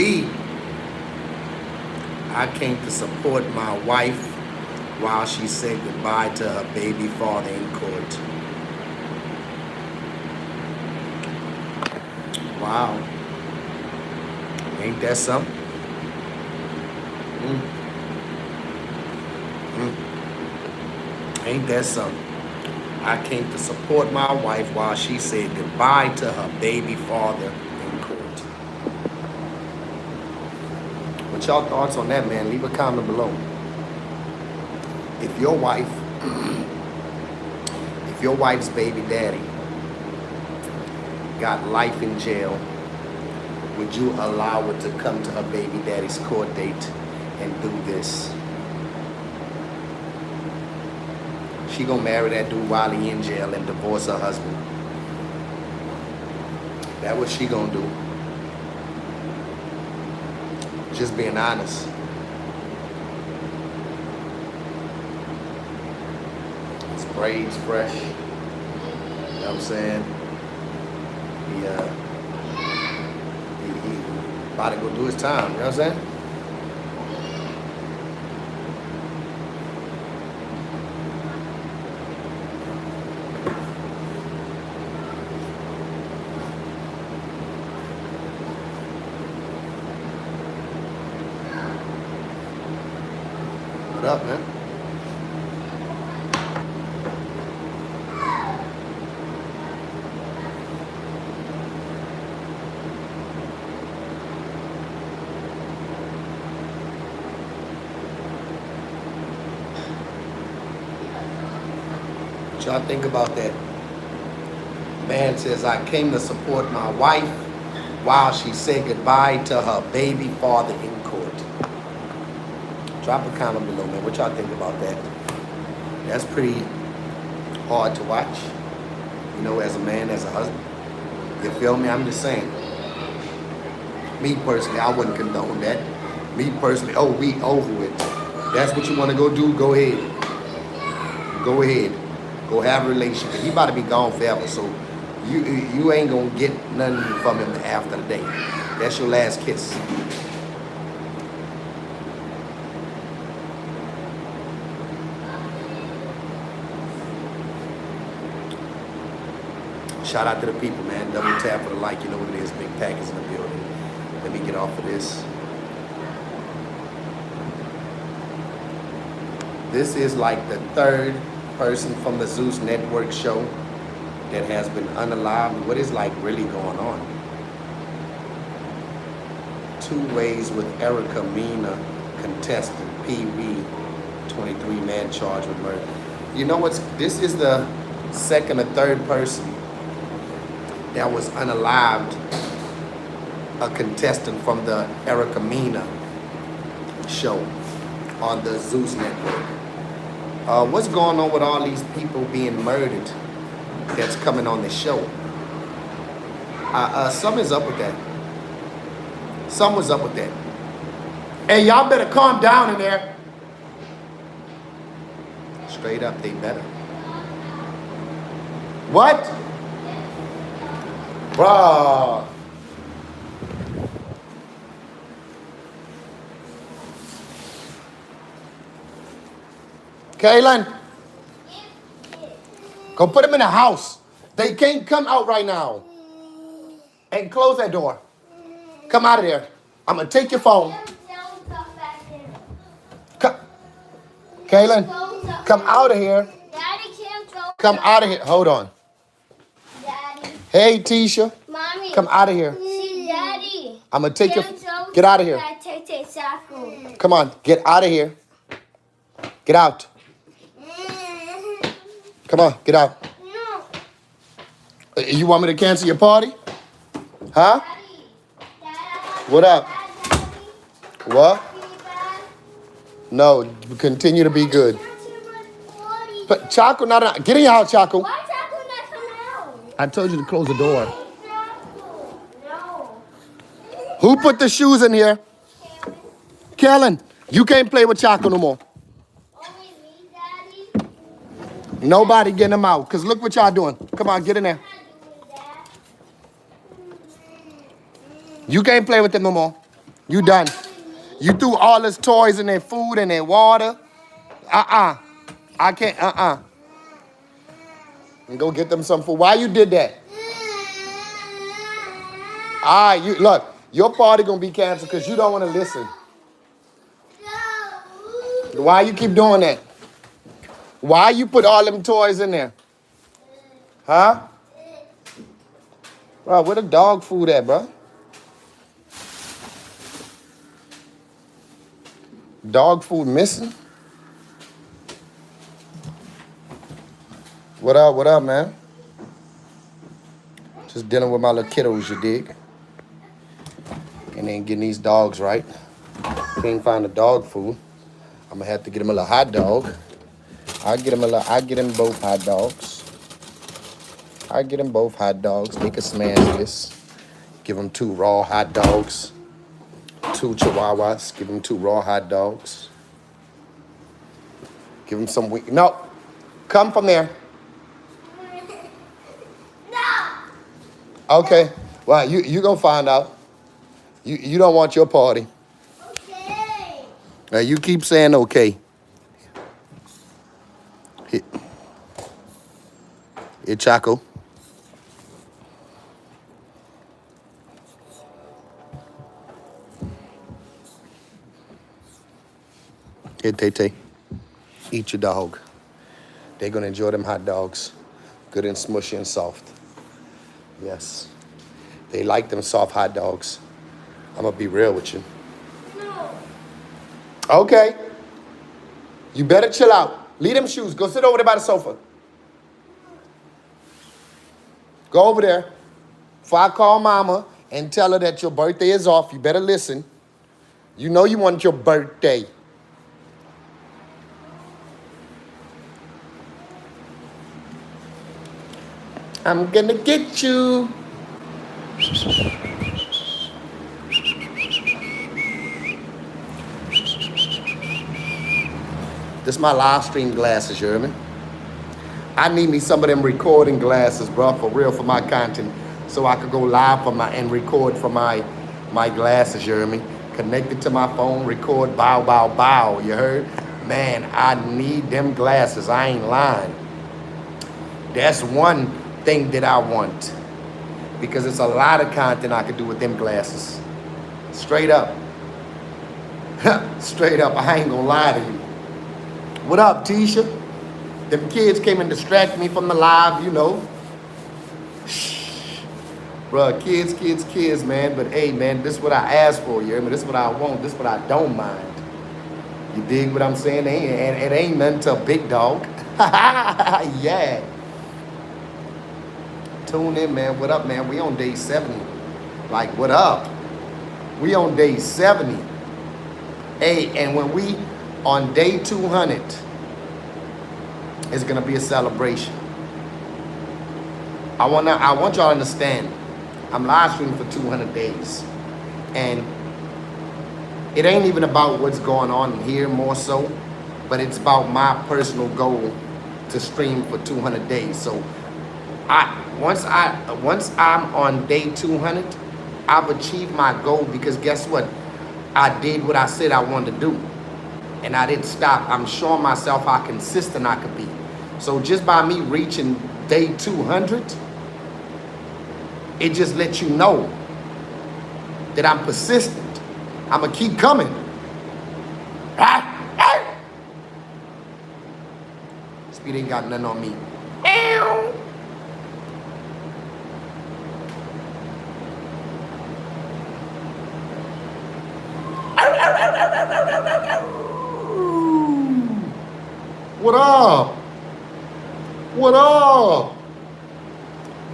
B, I came to support my wife while she said goodbye to her baby father in court. Wow. Ain't that something? Mm. Ain't that something? I came to support my wife while she said goodbye to her baby father in court. What's y'all thoughts on that, man? Leave a comment below. If your wife's baby daddy got life in jail, would you allow her to come to her baby daddy's court date and do this? She gonna marry that dude while he in jail and divorce her husband. That's what she gonna do. Just being honest. His braids fresh. You know what I'm saying? He about to go do his time. You know what I'm saying? What up, man? What y'all think about that? Man says, I came to support my wife while she said goodbye to her baby father in court. Drop a comment below, man. What y'all think about that? That's pretty hard to watch. You know, as a man, as a husband. You feel me? I'm just saying. Me personally, I wouldn't condone that. Me personally, oh, we over it. That's what you want to go do, go ahead. Go ahead. Go have a relationship. He about to be gone forever, so you ain't gonna get nothing from him after the day. That's your last kiss. Shout out to the people, man. Double tap for the like. You know what it is. Big Pack is in the building. Let me get off of this. This is like the third person from the Zeus Network show that has been unalived. What is like really going on? 2 ways with Erica Mina, contestant PV, 23 man charged with murder. You know what's? This is the second or third person that was unalived, a contestant from the Erica Mina show on the Zeus Network. What's going on with all these people being murdered that's coming on the show? Something's up with that. Something's up with that. Hey, y'all better calm down in there. Straight up, they better. What? Bruh. Kaylin, go put them in the house. They can't come out right now. And close that door. Come out of there. I'm going to take your phone. Kaylin, come out of here. Come out of here. Hold on. Hey, Tisha. Mommy. Come out of here. See, Daddy. I'm going to take your... Get out of here. Come on. Get out of here. Get out. Come on. Get out. No. You want me to cancel your party? Huh? Daddy. What up? What? No. Continue to be good. But Chaco, not get in your house, Chaco. Why Chaco not coming out? I told you to close the door. No. Who put the shoes in here? Kellen, you can't play with Chaco no more. Only me, Daddy. Nobody getting them out. Because look what y'all doing. Come on, get in there. I'm not doing that. You can't play with them no more. You done. You threw all his toys and their food and their water. I can't, And go get them some food. Why you did that? All right, you look, your party gonna be canceled because you don't want to listen. Why you keep doing that? Why you put all them toys in there? Huh? Bro, where the dog food at, bro? Dog food missing? What up, man? Just dealing with my little kiddos, you dig? And then getting these dogs right. Can't find the dog food. I'm gonna have to get him a little hot dog. I get him both hot dogs. I get them both hot dogs. They can smash this. Give them 2 raw hot dogs. 2 chihuahuas. Give them 2 raw hot dogs. Give them some wheat. No, come from there. No. Okay. Well, you gonna find out. You don't want your party. Okay. Now you keep saying okay. Here, Chaco. Here, Tay. Eat your dog. They're gonna enjoy them hot dogs. Good and smushy and soft. Yes. They like them soft hot dogs. I'm gonna be real with you. No. Okay. You better chill out. Leave them shoes. Go sit over there by the sofa. Go over there. Before I call mama and tell her that your birthday is off, you better listen. You know you want your birthday. I'm gonna get you. This is my live stream glasses, you hear me? I need me some of them recording glasses, bro, for real, for my content, so I could go live and record for my glasses, you hear me? Connected to my phone, record, bow, you heard? Man, I need them glasses, I ain't lying. That's one thing that I want, because it's a lot of content I could do with them glasses. Straight up. Straight up, I ain't gonna lie to you. What up, Tisha? Them kids came and distracted me from the live, you know. Shh. Bruh, kids, man. But hey, man, this is what I asked for, you hear me? This is what I want. This is what I don't mind. You dig what I'm saying? It ain't nothing to a big dog. Yeah. Tune in, man. What up, man? We on day 70. Like, what up? We on day 70. Hey, and when we on day 200, it's gonna be a celebration. I want y'all to understand. I'm live streaming for 200 days, and it ain't even about what's going on here more so, but it's about my personal goal to stream for 200 days. So once I'm on day 200, I've achieved my goal, because guess what? I did what I said I wanted to do, and I didn't stop. I'm showing myself how consistent I could be. So just by me reaching day 200, it just lets you know that I'm persistent. I'm gonna keep coming. Speed ain't got nothing on me. What up? What up?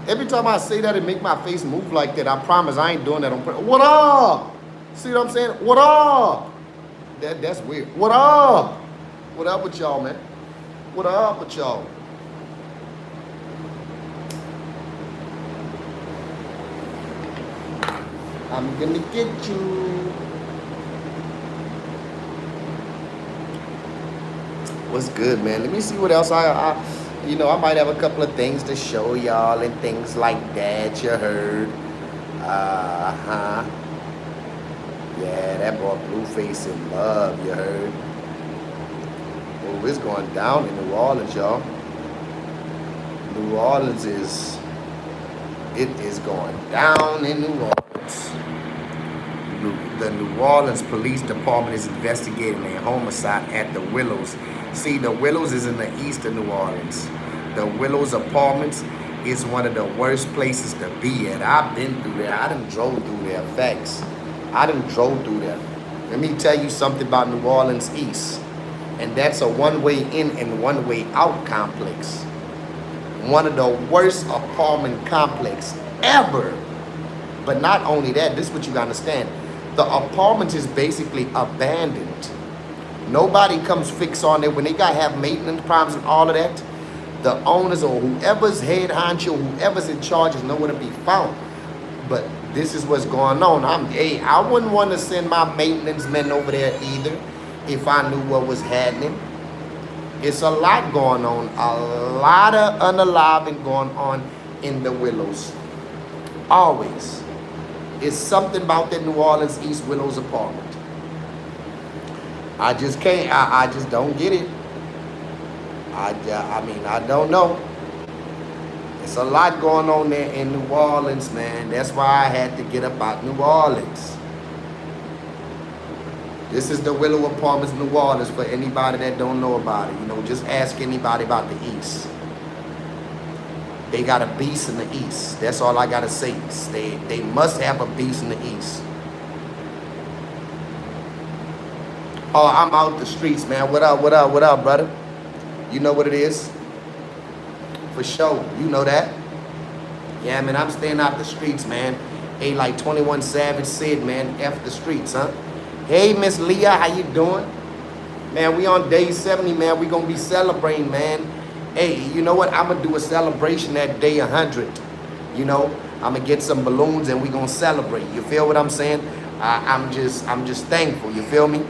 Every time I say that, it make my face move like that. I promise I ain't doing that on purpose. What up? See what I'm saying? What up? That's weird. What up? What up with y'all, man? What up with y'all? I'm gonna get you. What's good, man? Let me see what else I might have a couple of things to show y'all and things like that, you heard. Yeah. That boy Blueface in love, you heard? Oh, it's going down in New Orleans, y'all. New Orleans it is going down in New Orleans. The New Orleans Police Department is investigating a homicide at the Willows. See, the Willows is in the east of New Orleans. The Willows Apartments is one of the worst places to be at. I've been through there. I done drove through there. Facts. I done drove through there. Let me tell you something about New Orleans East. And that's a one-way in and one-way out complex. One of the worst apartment complex ever. But not only that, this is what you gotta understand. The apartment is basically abandoned. Nobody comes fix on it. When they gotta have maintenance problems and all of that, the owners or whoever's head honcho, whoever's in charge is nowhere to be found. But this is what's going on. I wouldn't want to send my maintenance men over there either if I knew what was happening. It's a lot going on. A lot of unaliving going on in the Willows. Always. It's something about that New Orleans East Willows apartment. I just can't. I just don't get it. I mean, I don't know. It's a lot going on there in New Orleans, man. That's why I had to get up out New Orleans. This is the Willow Apartments, New Orleans, for anybody that don't know about it. You know, just ask anybody about the East. They got a beast in the East. That's all I gotta say. They must have a beast in the East. Oh, I'm out the streets, man. What up, brother? You know what it is? For sure, you know that. Yeah, man, I'm staying out the streets, man. Hey, like 21 Savage said, man, F the streets, huh? Hey, Miss Leah, how you doing? Man, we on day 70, man. We gonna be celebrating, man. Hey, you know what? I'm gonna do a celebration at day 100. You know, I'm gonna get some balloons and we gonna celebrate. You feel what I'm saying? I'm just thankful. You feel me?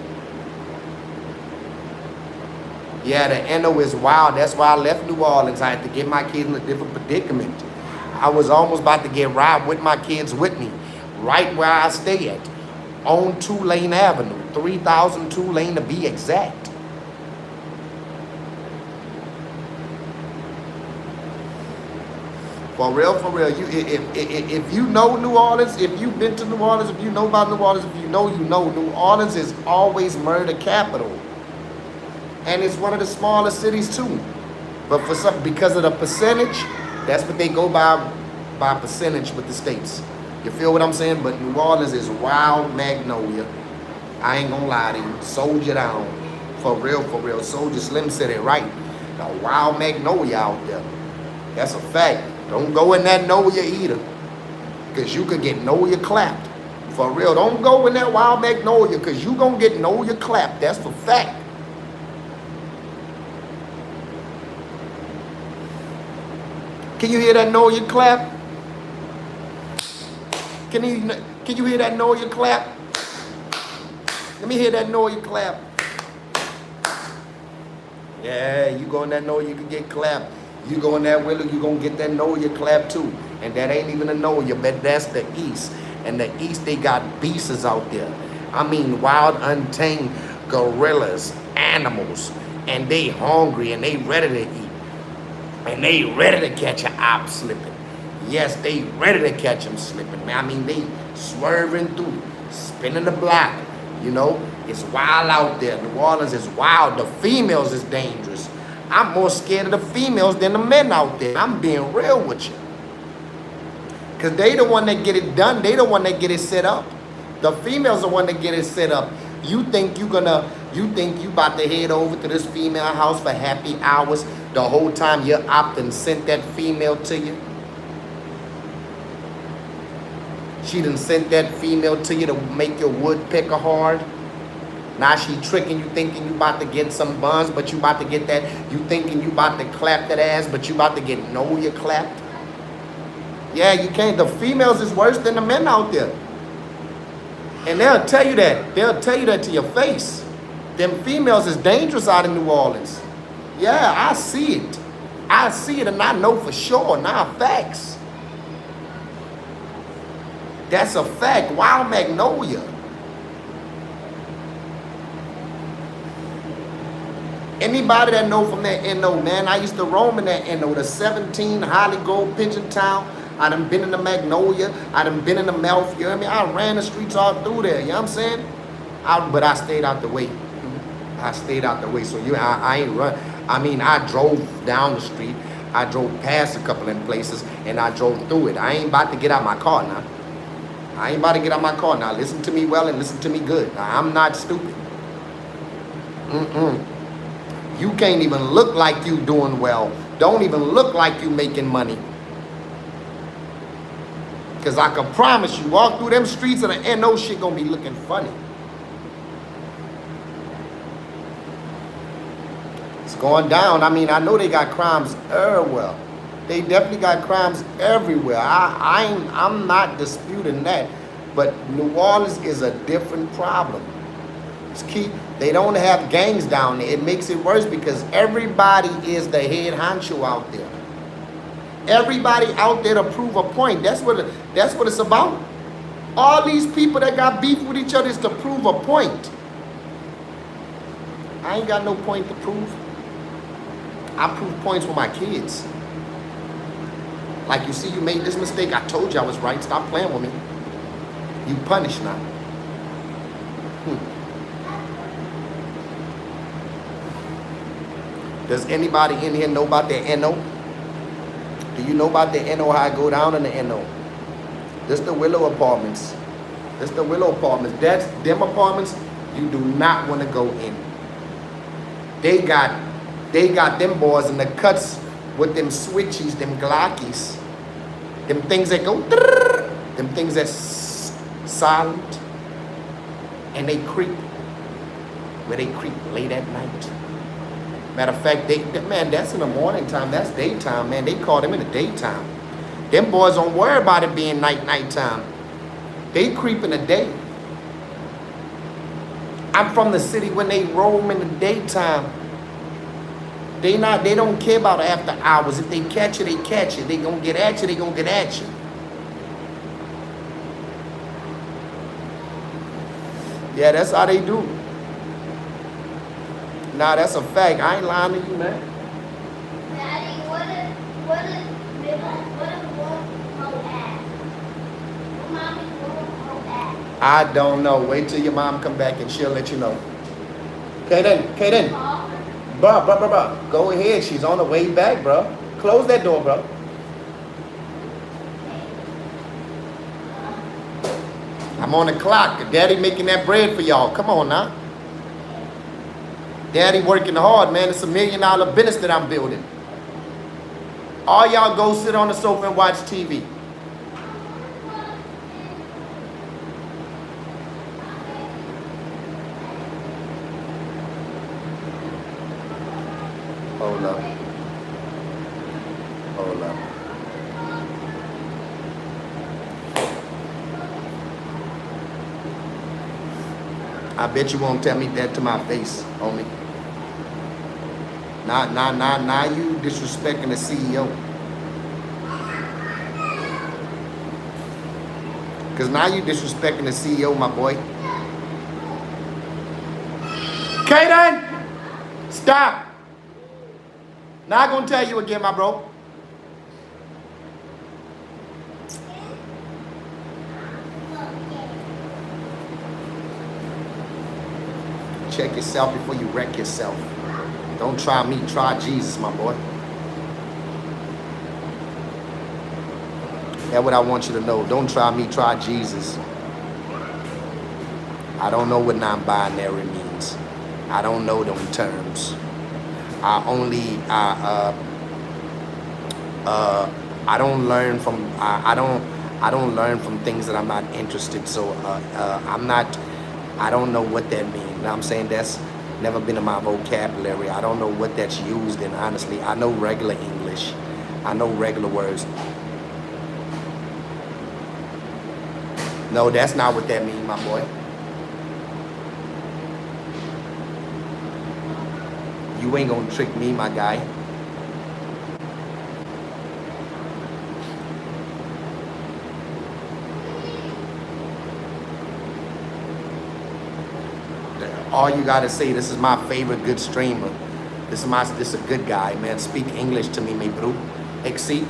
Yeah, the NO is wild. That's why I left New Orleans. I had to get my kids in a different predicament. I was almost about to get robbed with my kids with me, right where I stay at, on Tulane Avenue, 3000 Tulane to be exact. For real, you, if you know New Orleans, if you've been to New Orleans, if you know about New Orleans, if you know, New Orleans is always murder capital. And it's one of the smallest cities too. But because of the percentage, that's what they go by percentage with the states. You feel what I'm saying? But New Orleans is wild magnolia. I ain't gonna lie to you. Soldier down. For real. Soldier Slim said it right. The wild magnolia out there. That's a fact. Don't go in that Noya either. Because you could get Noya clapped. For real. Don't go in that wild magnolia because you gonna get Noya clapped. That's for fact. Can you hear that Noya clap? Can you hear that Noya clap? Let me hear that Noya clap. Yeah, you go in that Noya, you can get clapped. You go in that Willow, you gonna get that Noya clap too. And that ain't even a Noya, but that's the East. And the East, they got beasts out there. I mean, wild, untamed gorillas, animals. And they hungry and they ready to eat. And they ready to catch an op slipping. Yes, they ready to catch them slipping, man. I mean, they swerving through, spinning the block. You know, it's wild out there. New Orleans is wild. The females is dangerous. I'm more scared of the females than the men out there. I'm being real with you. Because they the one that get it done. They the one that get it set up. The females the one that get it set up. You think you about to head over to this female house for happy hours the whole time your op done sent that female to you? She done sent that female to you to make your woodpecker hard. Now she tricking you, thinking you about to get some buns, but you about to get that. You thinking you about to clap that ass, but you about to get Noya clapped. Yeah, you can't. The females is worse than the men out there. And they'll tell you that. They'll tell you that to your face. Them females is dangerous out in New Orleans. Yeah, I see it. I see it and I know for sure. Now, facts. That's a fact. Wild magnolia. Anybody that know from that NO, man, I used to roam in that NO, the 17, Holly Gold, Pigeon Town. I done been in the Magnolia. I done been in the Melf. You know what I mean? I ran the streets all through there. You know what I'm saying? But I stayed out the way. I stayed out the way. So I ain't run. I mean, I drove down the street. I drove past a couple of places, and I drove through it. I ain't about to get out my car now. I ain't about to get out my car now. Listen to me well and listen to me good. Now, I'm not stupid. You can't even look like you doing well. Don't even look like you making money. Because I can promise you, walk through them streets and the NO shit gonna be looking funny. It's going down. I mean, I know they got crimes everywhere. They definitely got crimes everywhere. I'm not disputing that. But New Orleans is a different problem. It's key. They don't have gangs down there. It makes it worse because everybody is the head honcho out there. Everybody out there to prove a point. That's what it's about. All these people that got beef with each other is to prove a point. I ain't got no point to prove. I prove points with my kids. Like, you see, you made this mistake. I told you I was right. Stop playing with me. You punished now. Does anybody in here know about their NO? Do you know about the NO, how I go down in the NO? This the Willow Apartments. This the Willow Apartments. That's them apartments you do not want to go in. They got them boys in the cuts with them switchies, them Glockies. Them things that go, them things that's silent. And they creep. Where they creep late at night. Matter of fact, man, that's in the morning time. That's daytime, man. They call them in the daytime. Them boys don't worry about it being nighttime. They creep in the day. I'm from the city. When they roam in the daytime, they don't care about after hours. If they catch you, they catch you. They gonna get at you, they gonna get at you. Yeah, that's how they do. Nah, that's a fact. I ain't lying to you, man. Daddy, what if Mommy won't ask? I don't know. Wait till your mom come back and she'll let you know. Kaden. Bro. Go ahead. She's on the way back, bro. Close that door, bro. I'm on the clock. Daddy making that bread for y'all. Come on now. Daddy working hard, man. It's $1 million business that I'm building. All y'all go sit on the sofa and watch TV. Hold up. I bet you won't tell me that to my face, homie. Now you disrespecting the CEO. Because now you disrespecting the CEO, my boy. Kaden! Stop! Not gonna tell you again, my bro. Check yourself before you wreck yourself. Don't try me, try Jesus, my boy. That's what I want you to know. Don't try me, try Jesus. I don't know what non-binary means. I don't know them terms. I don't learn from I don't learn from things that I'm not interested. So I don't know what that means. You know what I'm saying? That's never been in my vocabulary. I don't know what that's used in, honestly. I know regular English. I know regular words. No, that's not what that means, my boy. You ain't gonna trick me, my guy. All you gotta say, this is my favorite good streamer. This is a good guy, man. Speak English to me, bro. See,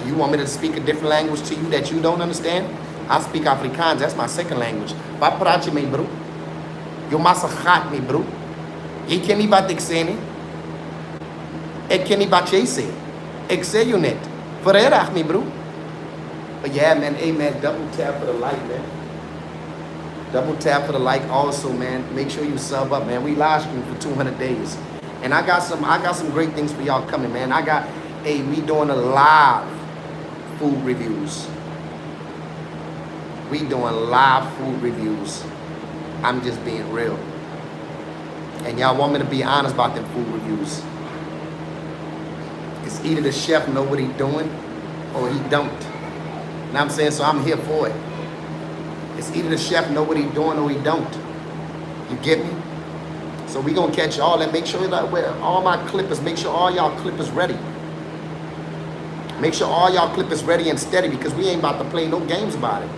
you want me to speak a different language to you that you don't understand? I speak Afrikaans. That's my second language. Wat praat je mee, bro? Je massa gaat mee, bro. Je ken niet wat ik zeg, nie. Ik ken niet wat jij zegt. Ik zeg je net. Verenigd me, bro. But yeah, man. Hey, man. Double tap for the like, man. Double tap for the like also, man. Make sure you sub up, man. We live stream for 200 days. And I got some great things for y'all coming, man. We doing a live food reviews. We doing live food reviews. I'm just being real. And y'all want me to be honest about them food reviews. It's either the chef know what he doing or he don't. You know what I'm saying? So I'm here for it. It's either the chef know what he doing or he don't. You get me? So we gonna catch all and make sure that where all my clippers, make sure all y'all clippers ready. Make sure all y'all clippers ready and steady because we ain't about to play no games about it.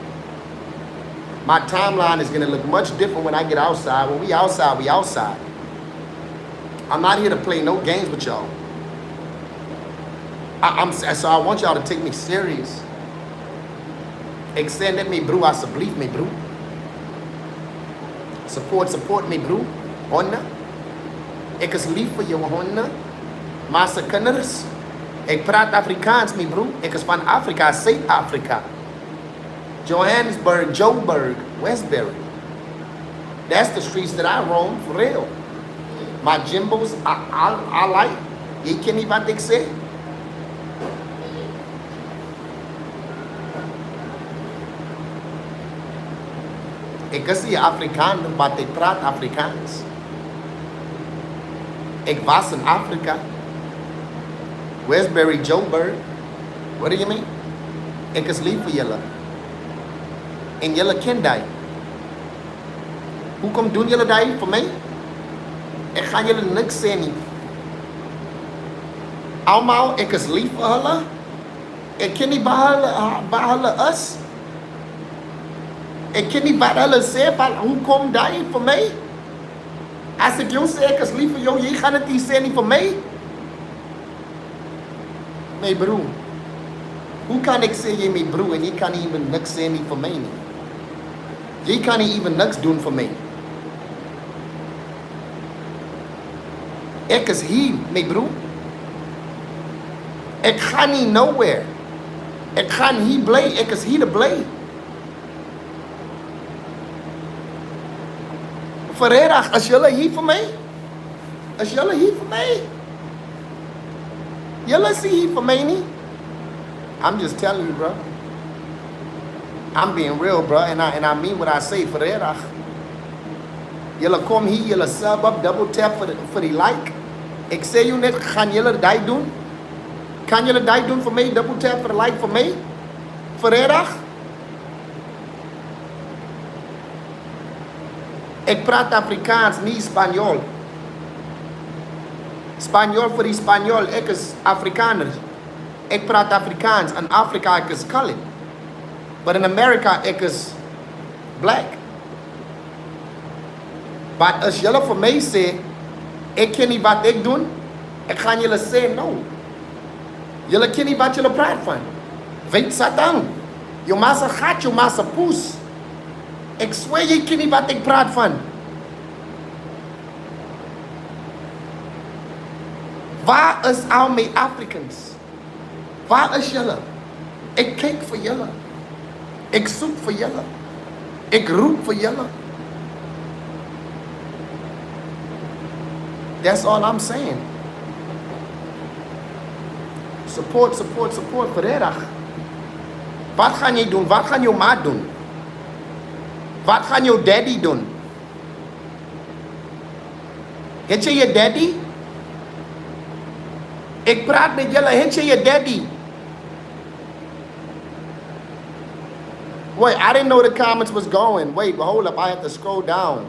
My timeline is gonna look much different when I get outside. When we outside, we outside. I'm not here to play no games with y'all. So I want y'all to take me serious. Extend me, bro. Alsjeblieft, me, bro. Support me, bro. Honna. Ik is lief voor jou, honna. Maar ze kinders. Ik praat Afrikaans, me, bro. Ik is van Afrika, Zuid-Afrika. Johannesburg, Joburg, Westbury. That's the streets that I roam, for real. My Jimbos, I like. Je ken niet wat ik zeg. Ik is hier Afrikaner, maar ik praat Afrikaans. Ik was in Afrika. Westbury, Joburg. What do you mean? Ik is lief voor jullie. En jullie kennen dat. Hoe komt doen jullie dat voor mij? Ik ga jullie niks zeggen. Allemaal, ik is lief voor hulle. Ik ken niet bij hulle is. Ik ken niet wat hulle sê, van hoe komt dat voor mij? Als ik jou zeg, ik is lief voor jou, je gaat het niet zeggen voor mij? Nee, broer. Hoe kan ik zeggen, mijn broer, en je kan niet even niks zeggen voor mij? Nie? Je kan niet even niks doen voor mij. Ik is hier, mijn broer. Ik ga niet nowhere. Ik ga hier blij, ik is hier te blij. Vrijdag, als jullie hier voor mij? Als jullie hier voor mij? Jullie zien hier voor mij niet? I'm just telling you, bro. I'm being real, bro, and I mean what I say. Vrijdag. Jullie komen hier, jullie sub up, double tap voor die like. Ik zei je net, gaan jullie dat doen? Kan jullie dat doen voor mij? Double tap voor de like voor mij? Vrijdag? Ik praat Afrikaans, niet Spanjool. Spanjool voor die Spanjool, ik is Afrikaner. Ik praat Afrikaans. In Afrika, ik is colored. But in America, ik is black. Maar als jullie voor mij zeggen, ik ken niet wat ik doe, ik ga jullie zeggen, no. Jullie kennen niet wat jullie praat van. Weet Satan. Je massa gaat, je massa poes. Ik zweer, je kent niet wat ik praat van. Waar is al mijn Africans? Waar is jullie? Ik kijk voor jullie. Ik zoek voor jullie. Ik roep voor jullie. That's all I'm saying. Support vrijdag. Wat gaan jij doen? Wat gaan jouw ma doen? Wat gaan jouw daddy doen? Heet je je daddy? Ik praat met jullie, heet je je daddy? Wait, I didn't know the comments was going. Wait, hold up, I have to scroll down.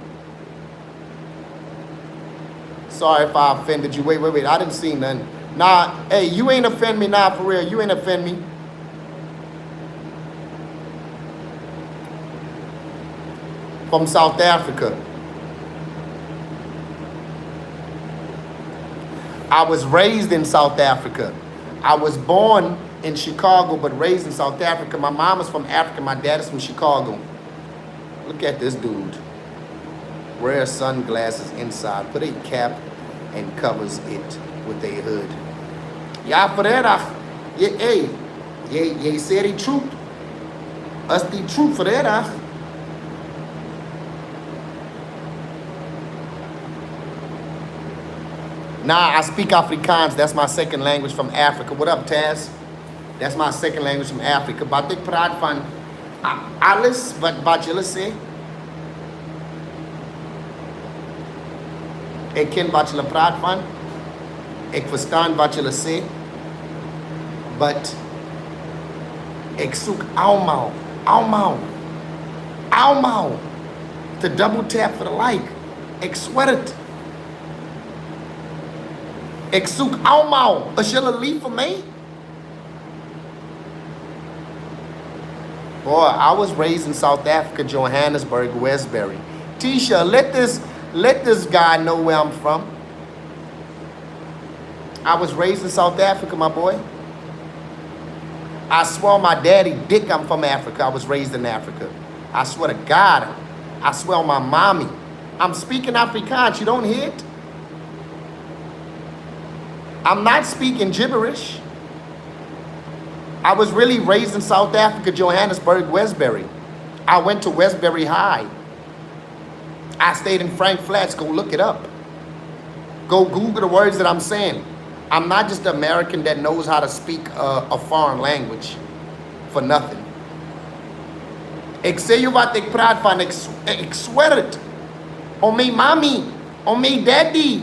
Sorry if I offended you. Wait, I didn't see none. Nah, hey, you ain't offend me now, for real. You ain't offend me. From South Africa. I was raised in South Africa. I was born in Chicago, but raised in South Africa. My mom is from Africa. My dad is from Chicago. Look at this dude. Wear sunglasses inside. Put a cap and covers it with a hood. Ja, Ferreira. Hey, you say the truth. Us the truth, Ferreira. Nah, I speak Afrikaans. That's my second language from Africa. What up, Taz? That's my second language from Africa. But ik praat van alles wat jullie sê. Ik ken wat jullie praat van. Ik verstaan wat jullie sê. But ik zoek allemaal to double tap for the like. Ik swear it. Ik zoek allemaal. As jullie lief voor mij? Boy, I was raised in South Africa, Johannesburg, Westbury. Tisha, let this guy know where I'm from. I was raised in South Africa, my boy. I swear my daddy dick I'm from Africa. I was raised in Africa. I swear to God. I swear on my mommy. I'm speaking Afrikaans. You don't hear it? I'm not speaking gibberish. I was really raised in South Africa, Johannesburg, Westbury. I went to Westbury High. I stayed in Frank Flats. Go look it up. Go Google the words that I'm saying. I'm not just an American that knows how to speak a foreign language for nothing. Ik sê jou wat ek praat van. Ik swear it. On me mommy. On me daddy.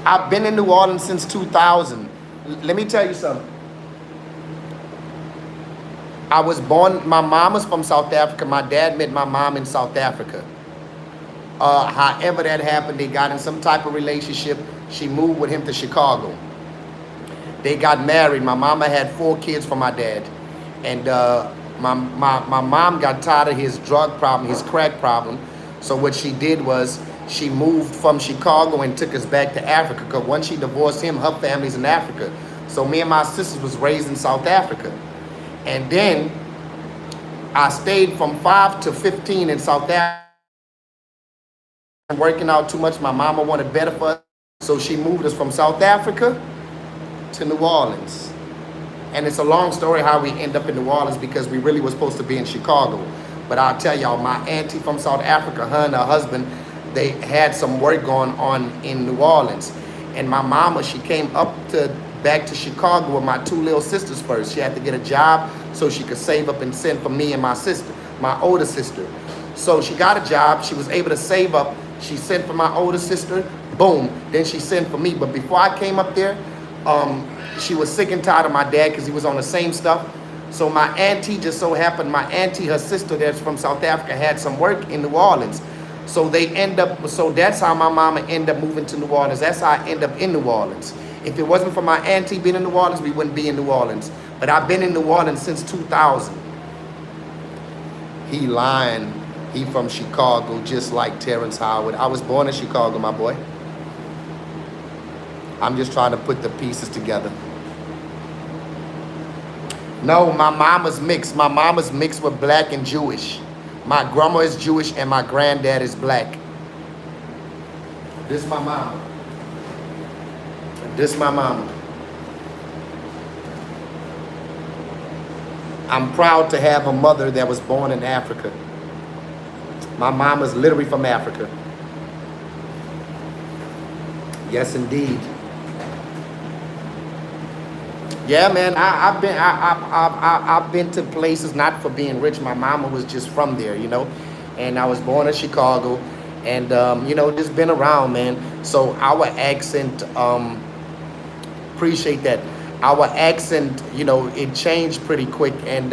I've been in New Orleans since 2000. Let me tell you something. I was born, my mom was from South Africa. My dad met my mom in South Africa. However that happened, they got in some type of relationship. She moved with him to Chicago. They got married. My mama had 4 kids from my dad. And my mom got tired of his drug problem, his crack problem. So what she did was, she moved from Chicago and took us back to Africa, because once she divorced him, her family's in Africa. So me and my sisters was raised in South Africa. And then I stayed from 5 to 15 in South Africa. Working out too much, my mama wanted better for us. So she moved us from South Africa to New Orleans. And it's a long story how we end up in New Orleans, because we really were supposed to be in Chicago. But I'll tell y'all, my auntie from South Africa, her and her husband, they had some work going on in New Orleans. And my mama, she came back to Chicago with my 2 little sisters first. She had to get a job so she could save up and send for me and my sister, my older sister. So she got a job, she was able to save up, she sent for my older sister, boom, then she sent for me. But before I came up there, she was sick and tired of my dad because he was on the same stuff. So my auntie, just so happened, my auntie, her sister that's from South Africa, had some work in New Orleans. So that's how my mama ended up moving to New Orleans. That's how I end up in New Orleans. If it wasn't for my auntie being in New Orleans, we wouldn't be in New Orleans. But I've been in New Orleans since 2000. He lying. He from Chicago, just like Terrence Howard. I was born in Chicago, my boy. I'm just trying to put the pieces together. No, my mama's mixed. My mama's mixed with black and Jewish. My grandma is Jewish and my granddad is black. This is my mama. This is my mama. I'm proud to have a mother that was born in Africa. My mom is literally from Africa. Yes, indeed. Yeah, man, I've been to places not for being rich. My mama was just from there, you know, and I was born in Chicago, and you know, just been around, man. So our accent, appreciate that. Our accent, you know, it changed pretty quick, and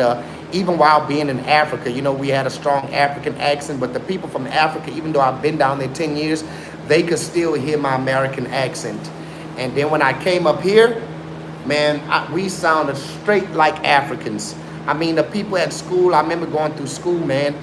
even while being in Africa, you know, we had a strong African accent, but the people from Africa, even though I've been down there 10 years, they could still hear my American accent. And then when I came up here, man, we sounded straight like Africans. I mean, the people at school, I remember going through school, man,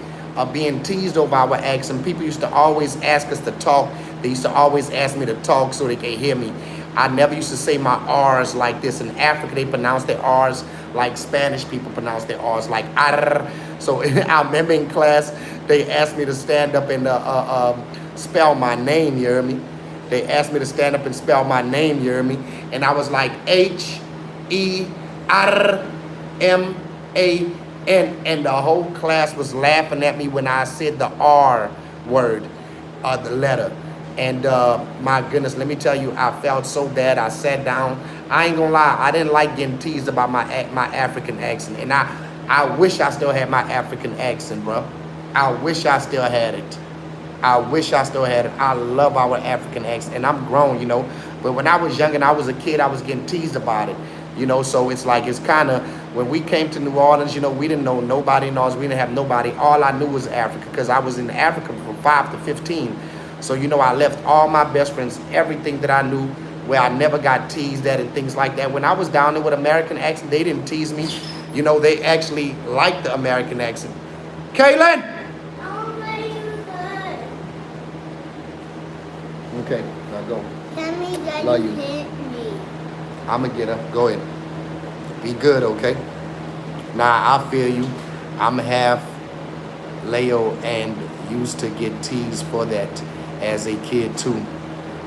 being teased over our accent. People used to always ask us to talk. They used to always ask me to talk so they could hear me. I never used to say my R's like this. In Africa, they pronounce their R's like Spanish people pronounce their R's, like R. So I remember in class, they asked me to stand up and spell my name, you hear me? They asked me to stand up and spell my name, you hear me? And I was like Herman, and the whole class was laughing at me when I said the R word, the letter. And my goodness, let me tell you, I felt so bad. I sat down. I ain't gonna lie, I didn't like getting teased about my African accent. And I wish I still had my African accent, bro. I wish I still had it. I wish I still had it. I love our African accent. And I'm grown, you know. But when I was young and I was a kid, I was getting teased about it. You know, so it's like, it's kind of, when we came to New Orleans, you know, we didn't know nobody in Orleans. We didn't have nobody. All I knew was Africa, because I was in Africa from 5 to 15. So, you know, I left all my best friends, everything that I knew, where I never got teased at and things like that. When I was down there with American accent, they didn't tease me. You know, they actually liked the American accent. Kaylin! Okay, now go. Tell me that Love you you. hit me. I'm going to get her. Go ahead. Be good, okay? Nah, I feel you. I'm half Leo and used to get teased for that as a kid too.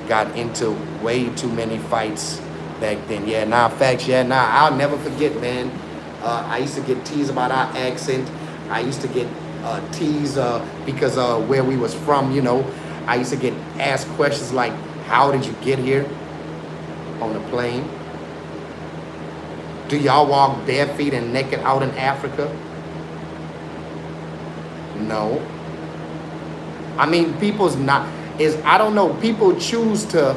Got into way too many fights back then. Yeah, nah, facts. Yeah, nah, I'll never forget, man. I used to get teased about our accent. I used to get teased because where we was from, you know. I used to get asked questions like, how did you get here on the plane? Do y'all walk bare feet and naked out in Africa? No. I mean, I don't know, people choose to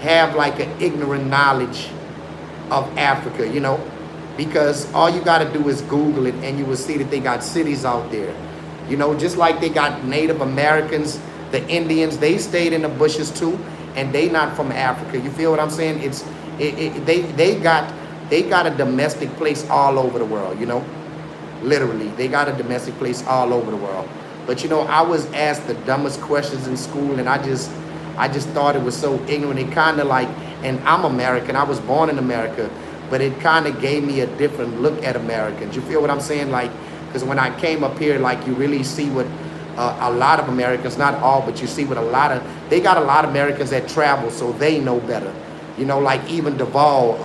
have like an ignorant knowledge of Africa, you know, because all you got to do is Google it and you will see that they got cities out there, you know, just like they got Native Americans, the Indians, they stayed in the bushes too, and they not from Africa. You feel what I'm saying? They got a domestic place all over the world, you know, literally, they got a domestic place all over the world. But you know, I was asked the dumbest questions in school, and I just thought it was so ignorant. It kind of like, and I'm American, I was born in America, but it kind of gave me a different look at Americans. You feel what I'm saying? Like, because when I came up here, like, you really see what a lot of Americans, not all, but you see what they got a lot of Americans that travel, so they know better. You know, like even Duvall,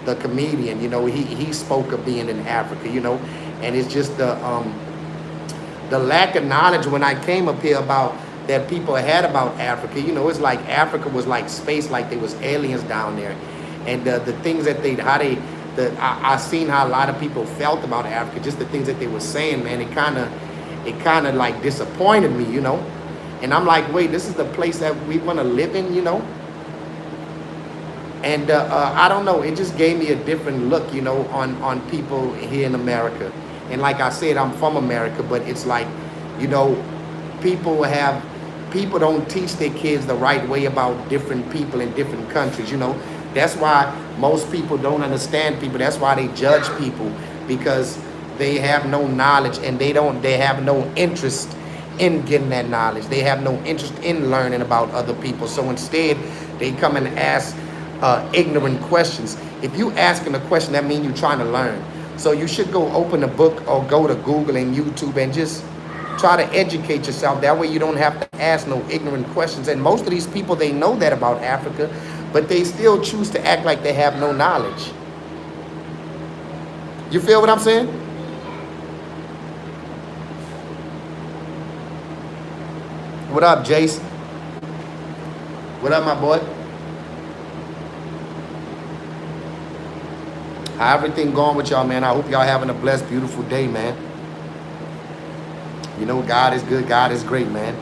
the comedian, you know, he spoke of being in Africa, you know, and it's just the lack of knowledge when I came up here about that people had about Africa. You know, it's like Africa was like space, like there was aliens down there. And the things that I seen how a lot of people felt about Africa, just the things that they were saying, man, it kind of like disappointed me, you know. And I'm like, wait, this is the place that we want to live in, you know. And I don't know, it just gave me a different look, you know, on people here in America. And like I said, I'm from America, but it's like, you know, people don't teach their kids the right way about different people in different countries, you know. That's why most people don't understand people. That's why they judge people, because they have no knowledge, and they have no interest in getting that knowledge. They have no interest in learning about other people. So instead, they come and ask ignorant questions. If you asking a question, that means you're trying to learn. So you should go open a book or go to Google and YouTube and just try to educate yourself. That way you don't have to ask no ignorant questions. And most of these people, they know that about Africa, but they still choose to act like they have no knowledge. You feel what I'm saying? What up, Jason? What up, my boy? How everything going with y'all, man? I hope y'all having a blessed, beautiful day, man. You know, God is good. God is great, man.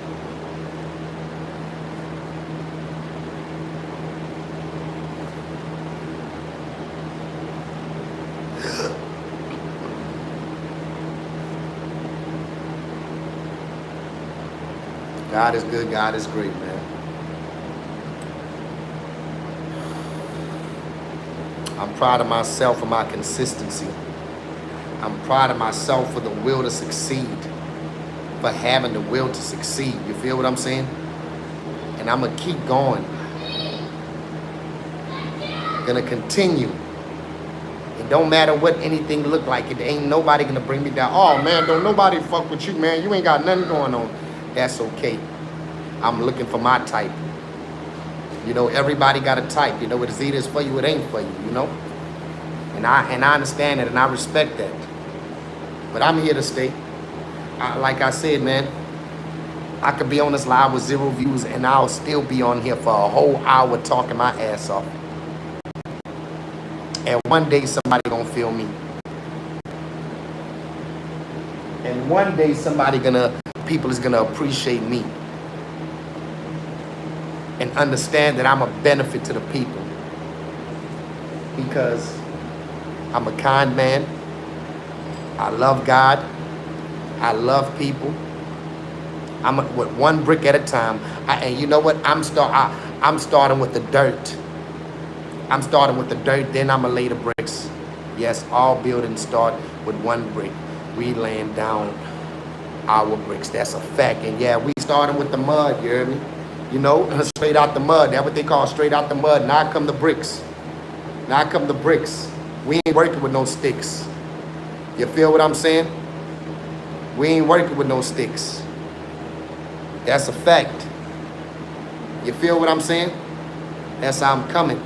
God is good. God is great, man. I'm proud of myself for my consistency. I'm proud of myself for the will to succeed, for having the will to succeed. You feel what I'm saying? And I'm going to keep going. Going to continue. It don't matter what anything look like. It ain't nobody going to bring me down. Oh, man, don't nobody fuck with you, man. You ain't got nothing going on. That's okay. I'm looking for my type. You know, everybody got a type. You know, it's either it's for you, it ain't for you, you know? And I understand that and I respect that. But I'm here to stay. Like I said, man, I could be on this live with 0 views and I'll still be on here for a whole hour talking my ass off. And one day somebody gonna feel me. And one day people is gonna appreciate me. And understand that I'm a benefit to the people. Because I'm a kind man. I love God. I love people. I'm with one brick at a time. And you know what? I'm starting with the dirt. I'm starting with the dirt, then I'm going to lay the bricks. Yes, all buildings start with one brick. We laying down our bricks. That's a fact. And yeah, we starting with the mud, you hear me? You know, straight out the mud. That's what they call straight out the mud. Now come the bricks. Now come the bricks. We ain't working with no sticks. You feel what I'm saying? We ain't working with no sticks. That's a fact. You feel what I'm saying? That's how I'm coming.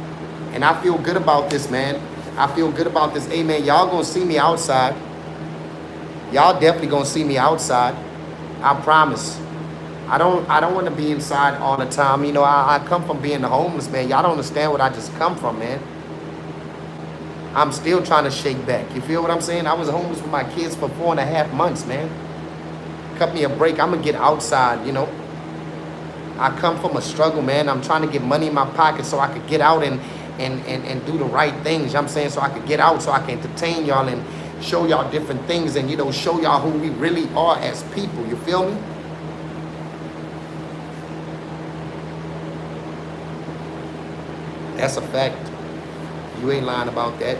And I feel good about this, man. I feel good about this. Hey, man, y'all gonna see me outside. Y'all definitely gonna see me outside. I promise. I don't want to be inside all the time. You know, I come from being the homeless, man. Y'all don't understand what I just come from, man. I'm still trying to shake back. You feel what I'm saying? I was homeless with my kids for 4.5 months, man. Cut me a break. I'm going to get outside, you know. I come from a struggle, man. I'm trying to get money in my pocket so I could get out and do the right things. You know what I'm saying? So I could get out so I can entertain y'all and show y'all different things and, you know, show y'all who we really are as people. You feel me? That's a fact. You ain't lying about that.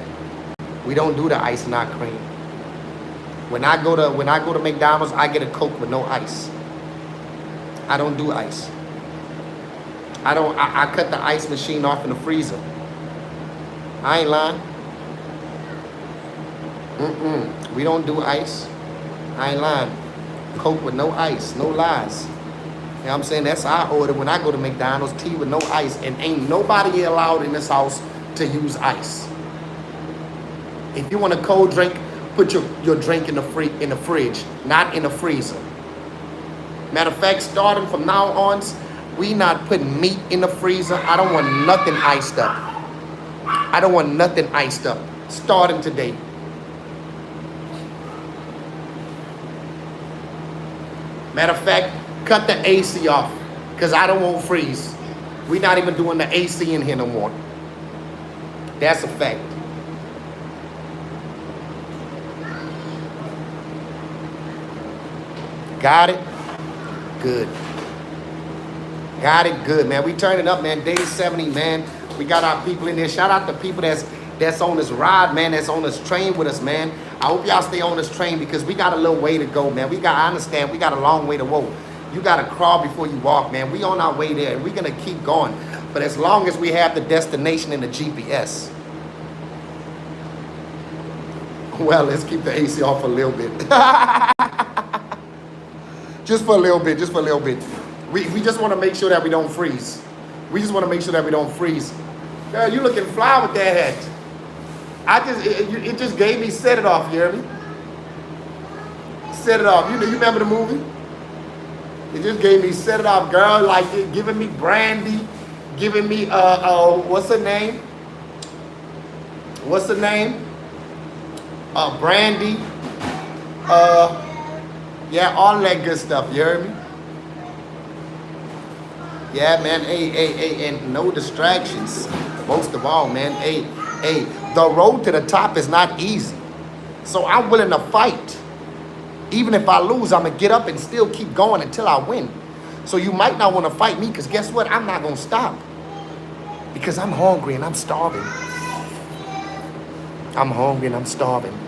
We don't do the ice, not cream. When I go to McDonald's, I get a Coke with no ice. I don't do ice. I cut the ice machine off in the freezer. I ain't lying. We don't do ice. I ain't lying. Coke with no ice, no lies. You know what I'm saying? That's our order when I go to McDonald's, tea with no ice, and ain't nobody allowed in this house to use ice. If you want a cold drink, put your drink in the fridge, not in the freezer. Matter of fact, starting from now on, we not putting meat in the freezer. I don't want nothing iced up. I don't want nothing iced up. Starting today. Matter of fact, cut the AC off, because I don't want freeze. We not even doing the AC in here no more. That's a fact. Got it? Good. Got it? Good, man. We turning up, man. Day 70, man. We got our people in there. Shout out to people that's on this ride, man, that's on this train with us, man. I hope y'all stay on this train because we got a little way to go, man. I understand we got a long way to walk. You got to crawl before you walk, man. We on our way there, and we're going to keep going. But as long as we have the destination in the GPS. Well, let's keep the AC off a little bit. Just for a little bit, just for a little bit. We just want to make sure that we don't freeze. We just want to make sure that we don't freeze. Girl, you looking fly with that hat. It just gave me Set It Off, you hear me? Set It Off. You remember the movie? It just gave me Set It Off, girl. Like it giving me Brandy, giving me what's her name? What's her name? Brandy. Yeah, all that good stuff. You heard me? Yeah, man. Hey, and no distractions. Most of all, man. Hey, the road to the top is not easy. So I'm willing to fight. Even if I lose, I'm going to get up and still keep going until I win. So you might not want to fight me because guess what? I'm not going to stop. Because I'm hungry and I'm starving. I'm hungry and I'm starving.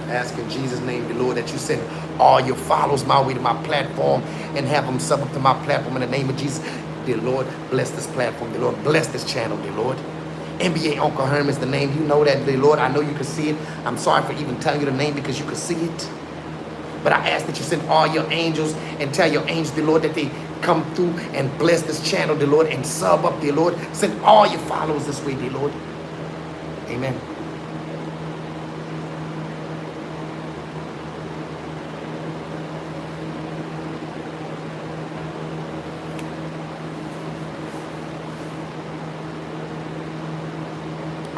Ask in Jesus' name, dear Lord, that you send all your followers my way to my platform and have them sub up to my platform in the name of Jesus. Dear Lord, bless this platform. Dear Lord, bless this channel, dear Lord. NBA Uncle Herm is the name. You know that, dear Lord. I know you can see it. I'm sorry for even telling you the name because you can see it. But I ask that you send all your angels and tell your angels, dear Lord, that they come through and bless this channel, dear Lord, and sub up, dear Lord. Send all your followers this way, dear Lord. Amen.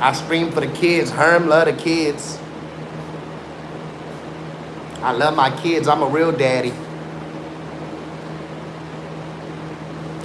I stream for the kids. Herm love the kids. I love my kids. I'm a real daddy.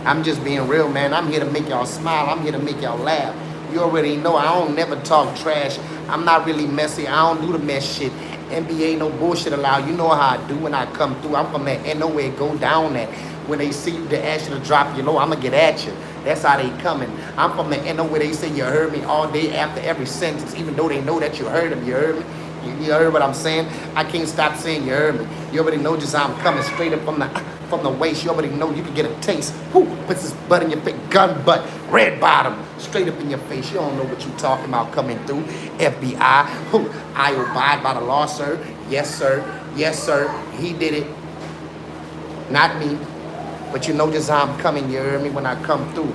I'm just being real, man. I'm here to make y'all smile. I'm here to make y'all laugh. You already know I don't never talk trash. I'm not really messy. I don't do the mess shit. NBA no bullshit allowed. You know how I do when I come through. I'm from that NOA go down that. When they see you, they ask you to drop your low, I'm going to get at you. That's how they coming. I'm from the NO where they say you heard me all day after every sentence, even though they know that you heard them. You heard me? You heard what I'm saying? I can't stop saying you heard me. You already know just how I'm coming straight up from the waist. You already know you can get a taste. Who puts this butt in your face? Gun butt, red bottom, straight up in your face. You don't know what you talking about coming through. FBI, who? I abide by the law, sir. Yes, sir. Yes, sir. He did it. Not me. But you know just how I'm coming, you hear me? When I come through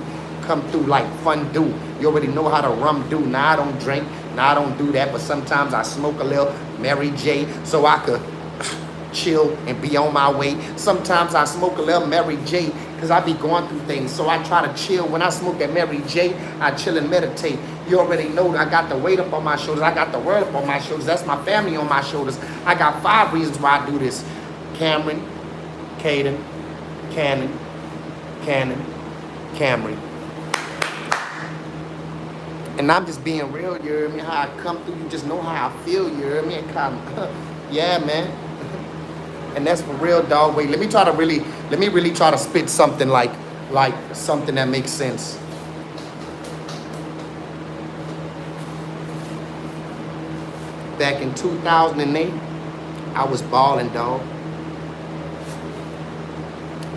like fun do. You already know how to rum do. Now I don't drink, now I don't do that, but sometimes I smoke a little Mary J so I could chill and be on my way. Sometimes I smoke a little Mary J because I be going through things, so I try to chill. When I smoke that Mary J, I chill and meditate. You already know I got the weight up on my shoulders. I got the world up on my shoulders. That's my family on my shoulders. I got 5 reasons why I do this. Cameron, Caden, Cannon, Camry. And I'm just being real, you hear me? How I come through, you just know how I feel, you hear me? Yeah, man. And that's for real, dog. Wait, let me really try to spit something like something that makes sense. Back in 2008, I was balling, dog.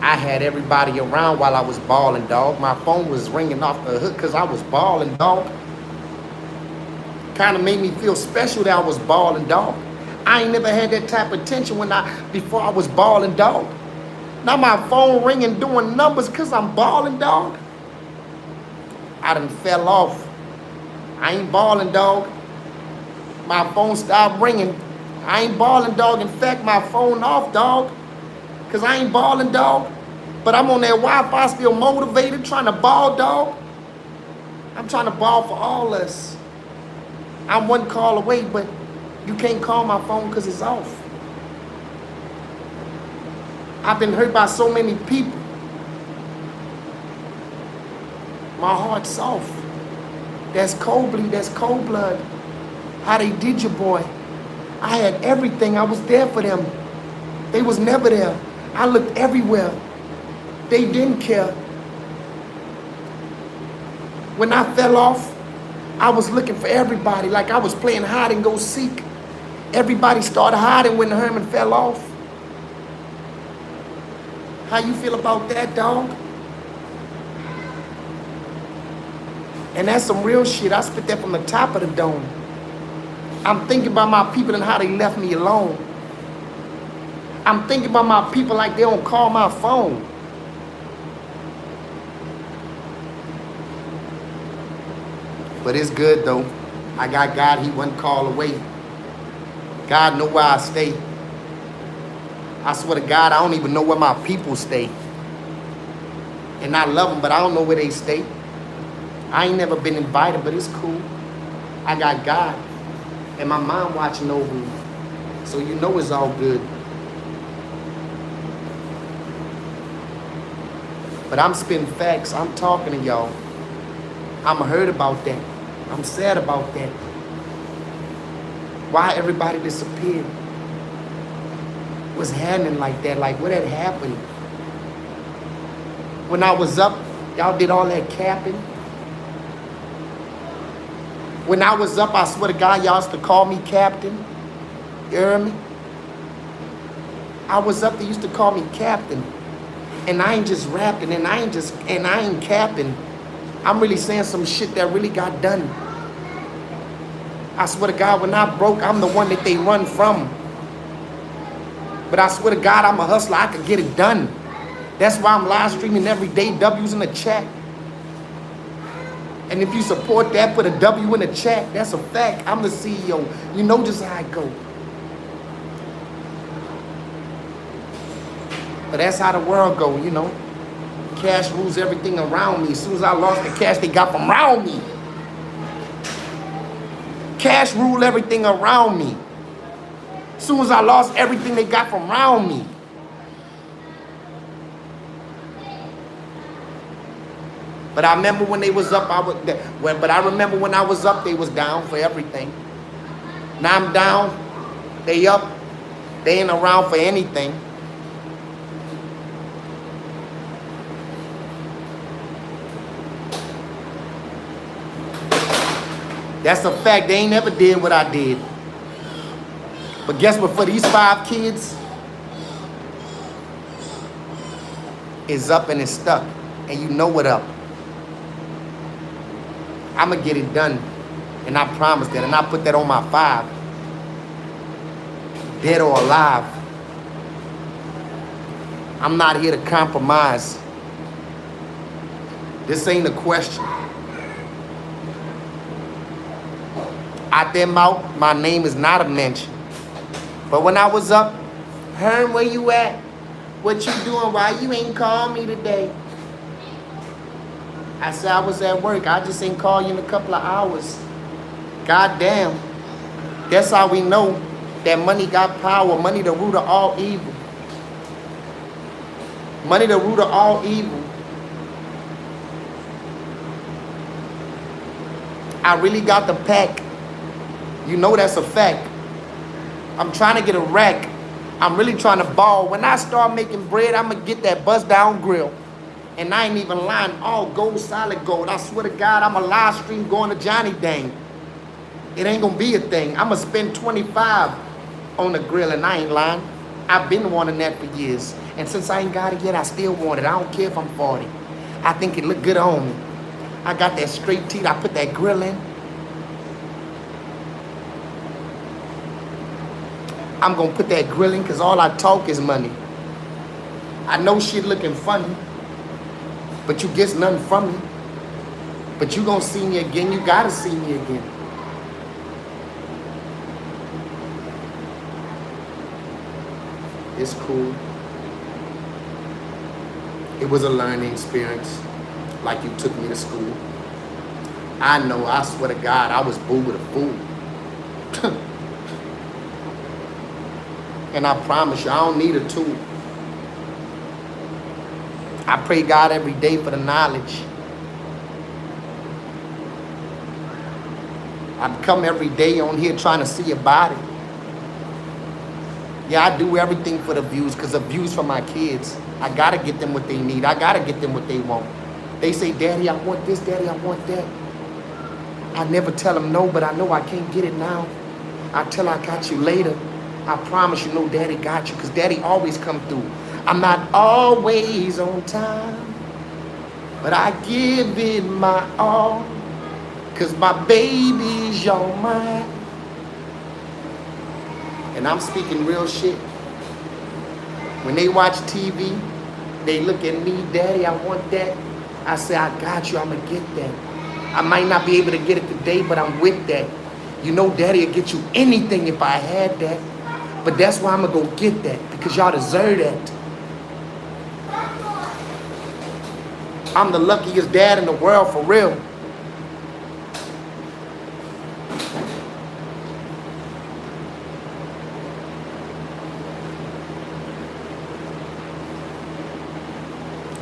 I had everybody around while I was balling, dog. My phone was ringing off the hook because I was balling, dog. Kind of made me feel special that I was balling, dog. I ain't never had that type of attention before I was balling, dog. Now my phone ringing doing numbers because I'm balling, dog. I done fell off. I ain't balling, dog. My phone stopped ringing. I ain't balling, dog. In fact, my phone off, dog. Because I ain't balling, dog. But I'm on that Wi-Fi still motivated, trying to ball, dog. I'm trying to ball for all us. I'm one call away, but you can't call my phone because it's off. I've been hurt by so many people. My heart's soft. That's cold bleed, that's cold blood. How they did you, boy. I had everything. I was there for them. They was never there. I looked everywhere. They didn't care. When I fell off, I was looking for everybody like I was playing hide and go seek. Everybody started hiding when Herman fell off. How you feel about that, dog? And that's some real shit. I spit that from the top of the dome. I'm thinking about my people and how they left me alone. I'm thinking about my people like they don't call my phone. But it's good though. I got God, he one call away. God know where I stay. I swear to God, I don't even know where my people stay. And I love them, but I don't know where they stay. I ain't never been invited, but it's cool. I got God. And my mom watching over me. So you know it's all good. But I'm spitting facts. I'm talking to y'all. I'm hurt about that. I'm sad about that. Why everybody disappeared? What's happening like that? Like what had happened? When I was up, y'all did all that capping. When I was up, I swear to God, y'all used to call me captain. You hear me? I was up, they used to call me Captain. And I ain't just rapping, and I ain't capping. I'm really saying some shit that really got done. I swear to God, when I broke, I'm the one that they run from. But I swear to God, I'm a hustler. I could get it done. That's why I'm live streaming every day. W's in the chat. And if you support that, put a W in the chat. That's a fact. I'm the CEO. You know just how I go. But that's how the world go, you know. Cash rules everything around me. As soon as I lost the cash they got from around me. Cash ruled everything around me. As soon as I lost everything they got from around me. But I remember when they was up, but I remember when I was up, they was down for everything. Now I'm down, they up, they ain't around for anything. That's a fact, they ain't never did what I did. But guess what, for these 5 kids, it's up and it's stuck. And you know what up. I'ma get it done. And I promise that. And I put that on my 5. Dead or alive. I'm not here to compromise. This ain't a question. Out their mouth, my name is not a mention. But when I was up, Herm, where you at? What you doing? Why you ain't call me today? I said I was at work. I just ain't call you in a couple of hours. God damn. That's how we know that money got power. Money the root of all evil. Money the root of all evil. I really got the pack. You know that's a fact. I'm trying to get a rack. I'm really trying to ball. When I start making bread, I'm going to get that bust down grill. And I ain't even lying. All gold, solid gold. I swear to God, I'm a live stream going to Johnny Dang. It ain't going to be a thing. I'm going to spend 25 on the grill, and I ain't lying. I've been wanting that for years. And since I ain't got it yet, I still want it. I don't care if I'm 40. I think it look good on me. I got that straight teeth. I put that grill in. I'm going to put that grill in because all I talk is money. I know shit looking funny, but you get nothing from me. But you going to see me again. You got to see me again. It's cool. It was a learning experience, like you took me to school. I know, I swear to God, I was boo with a fool. And I promise you, I don't need a tool. I pray God every day for the knowledge. I come every day on here trying to see your body. Yeah, I do everything for the views because the views for my kids. I got to get them what they need. I got to get them what they want. They say, Daddy, I want this. Daddy, I want that. I never tell them no, but I know I can't get it now. I tell I got you later. I promise you, no, Daddy got you because Daddy always come through. I'm not always on time, but I give it my all because my baby's your mind. And I'm speaking real shit. When they watch TV, they look at me, Daddy, I want that. I say, I got you, I'm going to get that. I might not be able to get it today, but I'm with that. You know, Daddy will get you anything if I had that. But that's why I'm going to go get that, because y'all deserve that. I'm the luckiest dad in the world, for real.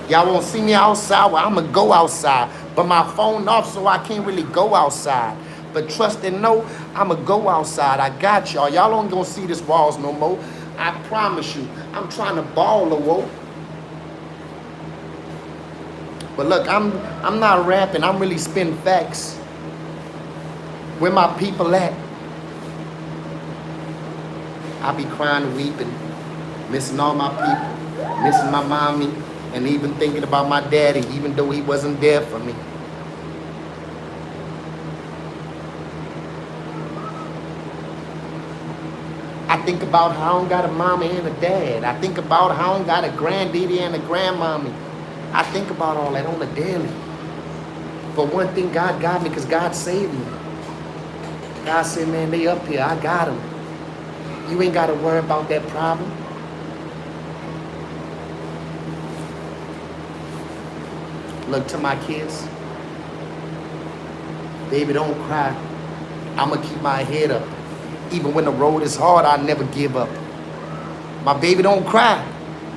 Y'all won't see me outside. Well, I'm going to go outside. But my phone off, so I can't really go outside. But trust and know, I'm going to go outside. I got y'all. Y'all ain't going to see this walls no more. I promise you. I'm trying to ball the woe. But look, I'm not rapping. I'm really spitting facts. Where my people at? I be crying, weeping, missing all my people, missing my mommy, and even thinking about my daddy, even though he wasn't there for me. I think about how I don't got a mama and a dad. I think about how I don't got a granddaddy and a grandmommy. I think about all that on the daily. But one thing, God got me because God saved me. God said, man, they up here. I got them. You ain't got to worry about that problem. Look, to my kids, baby, don't cry. I'm going to keep my head up. Even when the road is hard, I never give up. My baby, don't cry.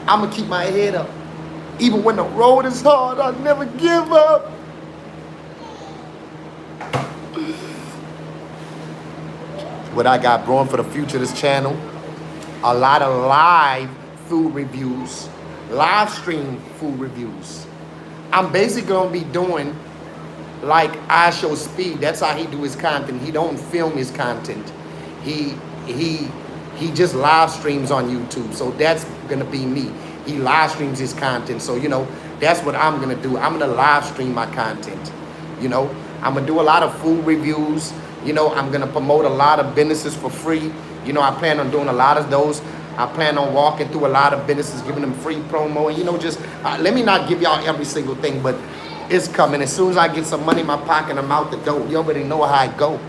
I'm going to keep my head up. Even when the road is hard, I never give up. What I got brewing for the future of this channel, a lot of live food reviews, live stream food reviews. I'm basically going to be doing like I Show Speed. That's how he do his content. He don't film his content. He just live streams on YouTube. So that's going to be me. He live streams his content. So, you know, that's what I'm going to do. I'm going to live stream my content. You know, I'm going to do a lot of food reviews. You know, I'm going to promote a lot of businesses for free. You know, I plan on doing a lot of those. I plan on walking through a lot of businesses, giving them free promo. And, you know, just let me not give y'all every single thing, but it's coming. As soon as I get some money in my pocket, I'm out the door. You already know how I go.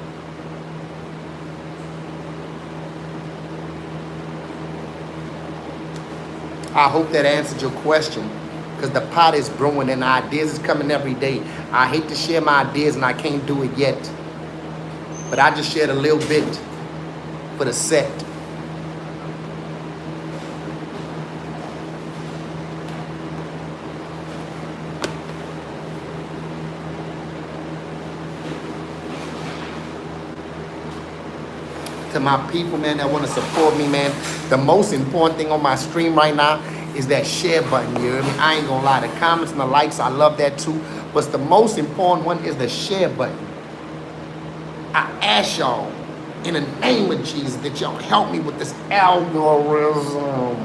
I hope that answered your question, because the pot is brewing and ideas is coming every day. I hate to share my ideas and I can't do it yet, but I just shared a little bit for the set. To my people, man, that want to support me, man, the most important thing on my stream right now is that share button. You hear me? I ain't gonna lie, the comments and the likes, I love that too, but the most important one is the share button. I ask y'all in the name of Jesus that y'all help me with this algorithm.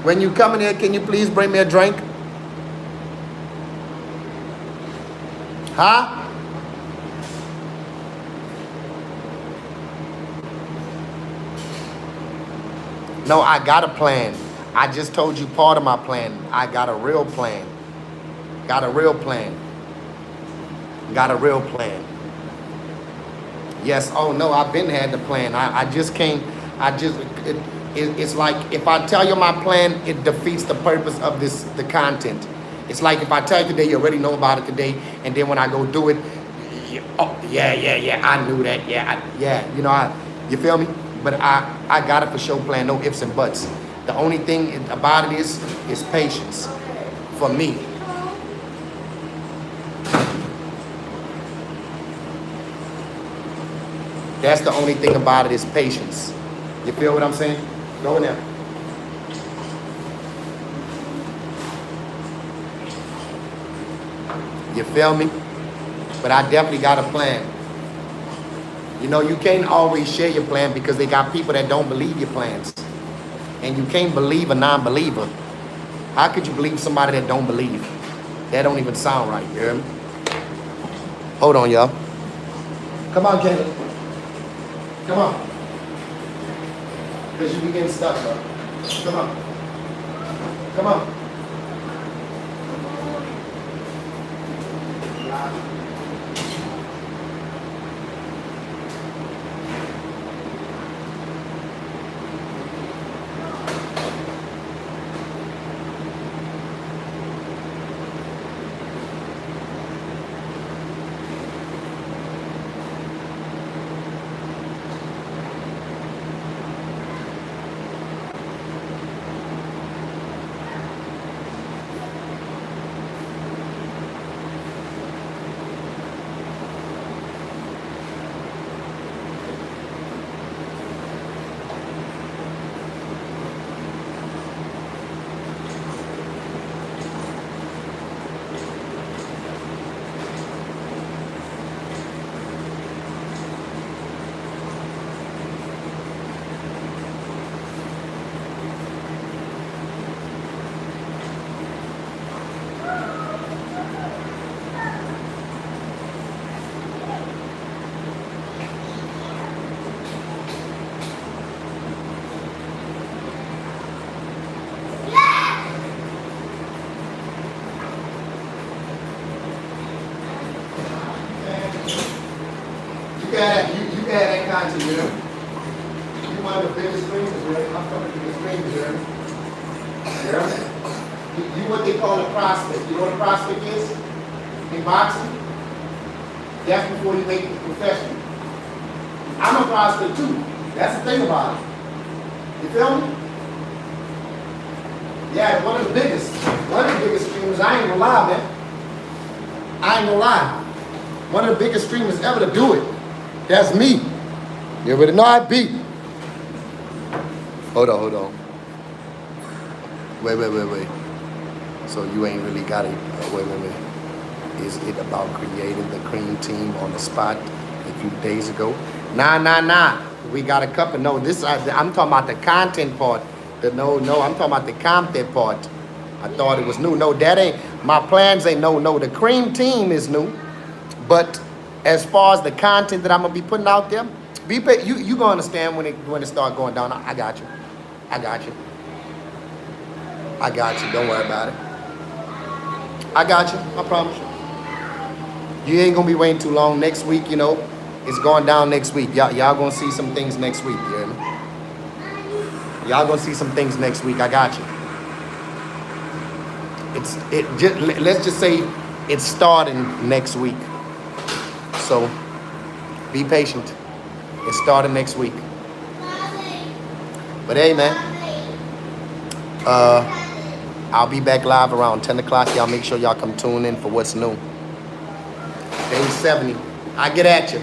When you come in here, can you please bring me a drink? Huh? No, I got a plan. I just told you part of my plan. I got a real plan. Got a real plan. Got a real plan. Yes, oh no, I've been had the plan. I just can't, it's like if I tell you my plan, it defeats the purpose of the content. It's like if I tell you today, you already know about it today, and then when I go do it, oh, yeah, I knew that, yeah, you know, you feel me? But I got it for show plan, no ifs and buts. The only thing about it is patience for me. That's the only thing about it is patience. You feel what I'm saying? Go in there. You feel me? But I definitely got a plan. You know, you can't always share your plan because they got people that don't believe your plans. And you can't believe a non-believer. How could you believe somebody that don't believe? That don't even sound right, you hear me? Hold on, y'all. Come on, Caleb. Come on. Because you be getting stuck, bro. Come on. Come on. You can have that content, you know. You one of the biggest screamers, right? I'm coming to the screamers, you know. You what they call a prospect. You know what a prospect is? In boxing? That's before you make it professional. I'm a prospect too. That's the thing about it. You feel me? Yeah, one of the biggest streamers, I ain't gonna lie, man. I ain't gonna lie. One of the biggest streamers ever to do it. That's me. You already know I beat. Hold on. Wait. So you ain't really got it. Wait. Is it about creating the cream team on the spot a few days ago? Nah. We got a couple. No, I'm talking about the content part. No, I'm talking about the content part. I thought it was new. No, that ain't. My plans ain't no. The cream team is new. But as far as the content that I'm gonna be putting out there, you gonna understand when it start going down. I got you. Don't worry about it. I got you. I promise you. You ain't gonna be waiting too long. Next week, you know, it's going down next week. Y'all gonna see some things next week. You hear me? Y'all gonna see some things next week. I got you. Let's just say it's starting next week. So be patient. It's starting next week. But hey, man, I'll be back live around 10 o'clock. Y'all make sure y'all come tune in for what's new. Day 70. I get at you.